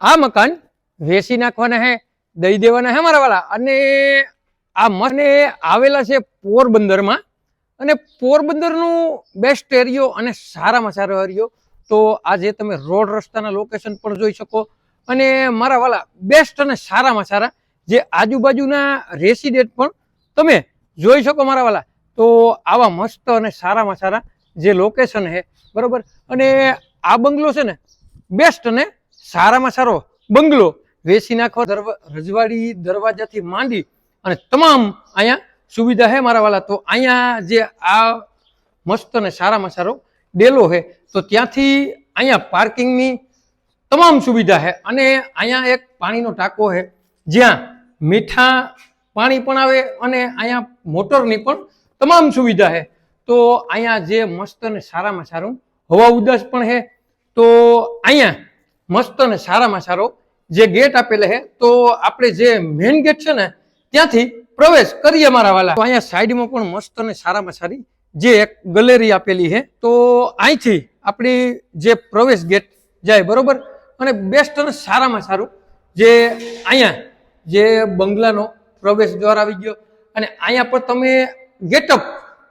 આ મકાન વેચી નાખવાના હે, દઈ દેવાના હે મારા વાલા। અને આ મને આવેલા છે પોરબંદરમાં, અને પોરબંદરનું બેસ્ટ એરિયો અને સારામાં સારો એરિયો। તો આજે તમે રોડ રસ્તાના લોકેશન પણ જોઈ શકો, અને મારા વાલા બેસ્ટ અને સારામાં સારા જે આજુબાજુના રેસિડેન્ટ પણ તમે જોઈ શકો મારા વાલા। તો આવા મસ્ત અને સારામાં સારા જે લોકેશન છે બરોબર। અને આ બંગલો છે ને બેસ્ટ અને સારામાં સારો બંગલો વેચી નાખવા, રજવાડી દરવાજાથી માંડી અને તમામ અહીંયા સુવિધા છે મારા વાલા। તો અહીંયા જે આ મસ્ત અને સારામાં સારો ડેલો છે, તો ત્યાંથી અહીંયા પાર્કિંગની તમામ સુવિધા છે। અને અહીંયા એક પાણીનો ટાંકો છે જ્યાં મીઠા પાણી પણ આવે, અને અહીંયા મોટરની પણ તમામ સુવિધા છે। તો અહીંયા જે મસ્ત અને સારામાં સારું હવા ઉદાસ પણ છે। તો અહીંયા મસ્ત અને સારામાં સારો જે ગેટ આપેલા છે, તો આપણે જે મેઇન ગેટ છે ને ત્યાંથી પ્રવેશ કરીએ મારા વાલા। તો અહીંયા સાઈડમાં પણ મસ્ત અને સારામાં સારી જે એક ગેલેરી આપેલી છે, તો અહીંથી આપણી જે પ્રવેશ ગેટ જાય બરોબર। અને બેસ્ટ અને સારામાં સારું જે અહીંયા જે બંગલાનો પ્રવેશ દ્વાર આવી ગયો, અને અહીંયા પણ તમે ગેટઅપ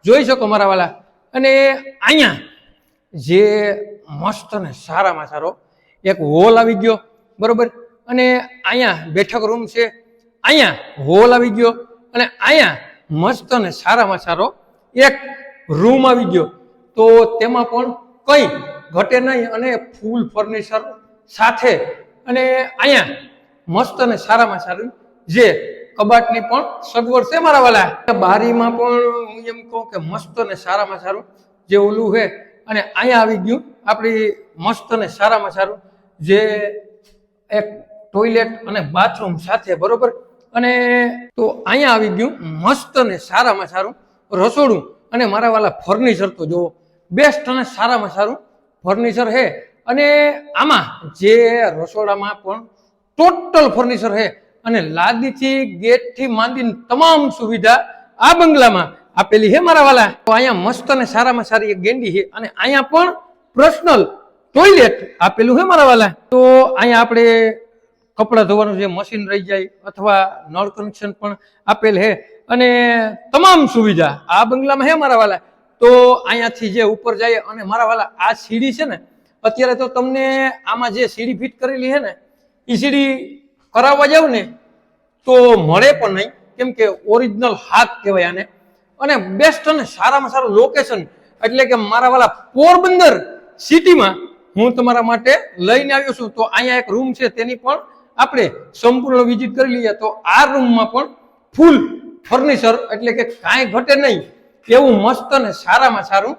જોઈ શકો મારા વાલા। અને અહીંયા જે મસ્ત અને સારામાં સારો એક હોલ આવી ગયો બરોબર। અને અહીંયા બેઠક રૂમ છે, અહીંયા હોલ આવી ગયો, અને અહીંયા મસ્ત અને સારામાં સારો એક રૂમ આવી ગયો। તો તેમાં પણ કંઈ ઘટે નહીં, અને ફૂલ ફર્નિચર સાથે। અને અહીંયા મસ્ત અને સારામાં સારું જે કબાટની પણ સગવડ છે મારા વાલા। બારીમાં પણ હું એમ કહું કે મસ્ત અને સારામાં સારું જે ઓલું છે। અને અહીંયા આવી ગયું આપણી મસ્ત અને સારામાં સારું જે એક ટોયલેટ અને બાથરૂમ સાથે બરોબર। અને તો અહીંયા આવી ગયું મસ્ત અને સારામાં સારું રસોડું, અને મારા વાલા ફર્નિચર તો જુઓ બેસ્ટ અને સારામાં સારું ફર્નિચર છે। અને આમાં જે રસોડામાં પણ ટોટલ ફર્નિચર છે, અને લાદીથી ગેટથી માંડીને તમામ સુવિધા આ બંગલામાં આપેલી છે મારા વાલા। તો અહીંયા મસ્ત અને સારામાં સારી એક ગેંડી છે, અને અહીંયા પણ પર્સનલ ટોયલેટ આપેલું છે મારા વાલા। તો અહીંયા આપણે કપડાં ધોવાનું જે મશીન રહી જાય, અથવા નળ કનેક્શન પણ આપેલ છે, અને તમામ સુવિધા આ બંગલામાં છે મારા વાલા। તો અહીંયાથી જે ઉપર જાય, અને મારા વાલા આ સીડી છે ને, અત્યારે તો તમને આમાં જે સીડી ફિટ કરેલી છે ને, એ સીડી કરાવવા જાવ ને તો મળે પણ નહીં, કેમ કે ઓરિજિનલ હાથ કહેવાય આને। અને બેસ્ટ અને સારામાં સારું લોકેશન એટલે કે મારા વાલા પોરબંદર સિટીમાં હું તમારા માટે લઈને આવ્યો છું। તો અહીંયા એક રૂમ છે, તેની પણ આપણે સંપૂર્ણ વિઝિટ કરી લઈએ। તો આ રૂમમાં પણ ફૂલ ફર્નિચર એટલે કે કાંઈ ઘટે નહીં એવું મસ્ત અને સારામાં સારું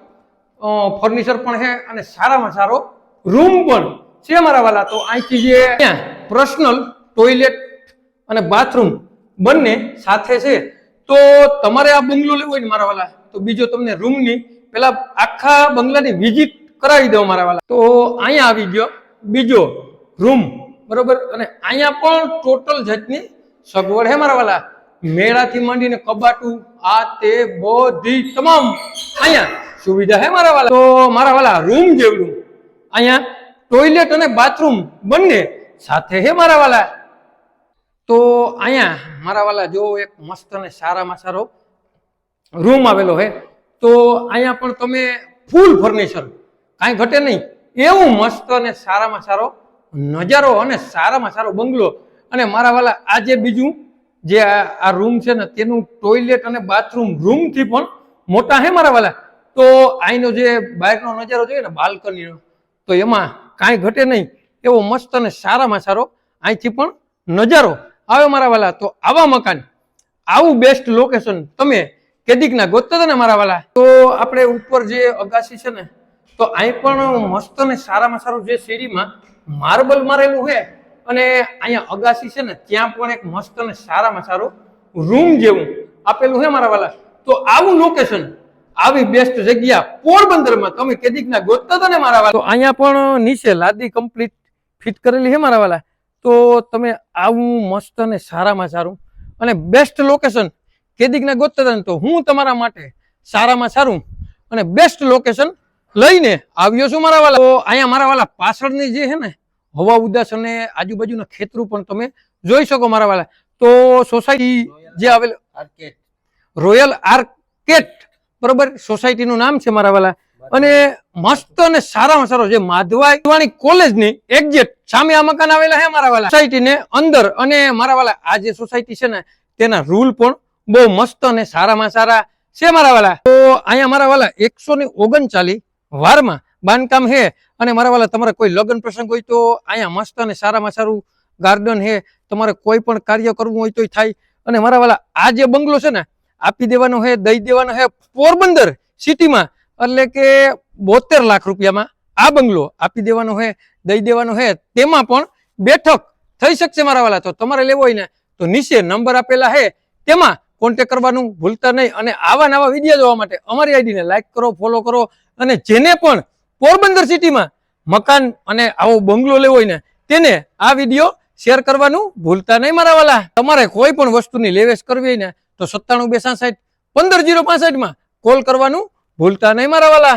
ફર્નિચર પણ છે, અને સારામાં સારો રૂમ પણ છે મારા વાલા। તો અહીંથી જે પર્સનલ ટોયલેટ અને બાથરૂમ બંને સાથે છે। તો તમારે આ બંગલો લેવો હોય ને મારા વાલા, તો બીજો તમને રૂમની પેલા આખા બંગલાની વિઝિટ કરાવી દો મારા વાલા। તો અહીંયા આવી ગયો બીજો રૂમ બરોબર। અને અહીંયા પણ ટોટલ જાતની સગવડ છે મારા વાલા, મેળાથી માંડીને કબાટું આ તે બધી તમામ અહીંયા સુવિધા છે મારા વાલા। તો મારા વાલા રૂમ જેવડું અહીંયા ટોયલેટ અને બાથરૂમ બંને સાથે છે મારા વાલા। તો અહીંયા મારા વાલા જો એક મસ્ત અને સારામાં સારો રૂમ આવેલો છે। તો અહીંયા પણ તમે ફૂલ ફર્નિચર કાંઈ ઘટે નહીં એવું મસ્ત અને સારામાં સારો નજારો, અને સારામાં સારો બંગલો। અને મારા વાલા આ જે બીજું જે આ રૂમ છે ને, તેનું ટોયલેટ અને બાથરૂમ રૂમથી પણ મોટા છે મારા વાલા। તો અહીંનો જે બહારનો નજારો જોઈએ ને બાલ્કનીનો, તો એમાં કાંઈ ઘટે નહીં એવો મસ્ત અને સારામાં સારો અહીંથી પણ નજારો આવે મારા વાલા। તો આવા મકાન, આવું બેસ્ટ લોકેશન તમે કેદીકના ગોતતા હતા ને મારા વાલા। તો આપણે ઉપર જે અગાસી છે ને, તો અહીં પણ મસ્ત અને સારામાં સારું જે સીડીમાં માર્બલ મારેલું છે, અને અહીંયા અગાસી છે ને ત્યાં પણ એક મસ્ત અને સારામાં સારું રૂમ જેવું આપેલું છે મારા વાલા। તો આવું લોકેશન, આવી બેસ્ટ જગ્યા પોરબંદરમાં તમે કેદીકના ગોતતા હતા ને મારા વાલા। તો અહીંયા પણ નીચે લાદી કમ્પ્લીટ ફિટ કરેલી છે મારા વાલા। તો તમે આવું મસ્ત અને સારામાં સારું અને બેસ્ટ લોકેશન કેદીકના ગોતતા હતા ને, તો હું તમારા માટે સારામાં સારું અને બેસ્ટ લોકેશન લઈને આવ્યો છું મારા વાલા। તો અહીંયા મારા વાલા પાછળની જે છે ને હવા ઉદાસ અને આજુબાજુના ખેતરું પણ તમે જોઈ શકો મારા વાલા. તો સોસાયટી જે આવેલ રોયલ આર્કેટ બરોબર સોસાયટીનું નામ છે મારા વાલા. અને મસ્ત અને સારામાં સારો જે માધવાણી કોલેજની એક્ઝેક્ટ સામે આ મકાન આવેલા છે મારા વાલા. સોસાયટીને અંદર અને મારા વાલા આ જે સોસાયટી છે ને તેના રૂલ પણ બહુ મસ્ત અને સારામાં સારા છે મારા વાલા. તો અહીંયા મારા વાલા 139 વારમાં બાંધકામ છે. અને મારા વાલા તમારે કોઈ લગ્ન પ્રસંગ હોય તો અહીંયા મસ્ત અને સારામાં સારું ગાર્ડન છે. તમારે કોઈ પણ કાર્ય કરવું હોય તો થાય. અને મારા વાલા આ જે બંગલો છે ને આપી દેવાનો છે, દઈ દેવાનો છે પોરબંદર સિટીમાં, એટલે કે 72 લાખ રૂપિયામાં આ બંગલો આપી દેવાનો છે, દઈ દેવાનો છે. તેમાં પણ બેઠક થઈ શકશે મારા વાલા. તો તમારે લેવો હોય ને તો નીચે નંબર આપેલા છે તેમાં કોન્ટેક્ટ કરવાનું ભૂલતા નહીં. અને આવા નવા વિડીયો જોવા માટે અમારી આઈડીને લાઈક કરો, ફોલો કરો. અને જેને પણ પોરબંદર સિટીમાં મકાન અને આવો બંગલો લેવો હોય ને તેને આ વિડીયો શેર કરવાનું ભૂલતા નહીં મારા વાલા. તમારે કોઈ પણ વસ્તુની લેવેશ કરવી હોય ને તો 97 266 15 065 માં કોલ કરવાનું ભૂલતા નહીં મારા વાલા.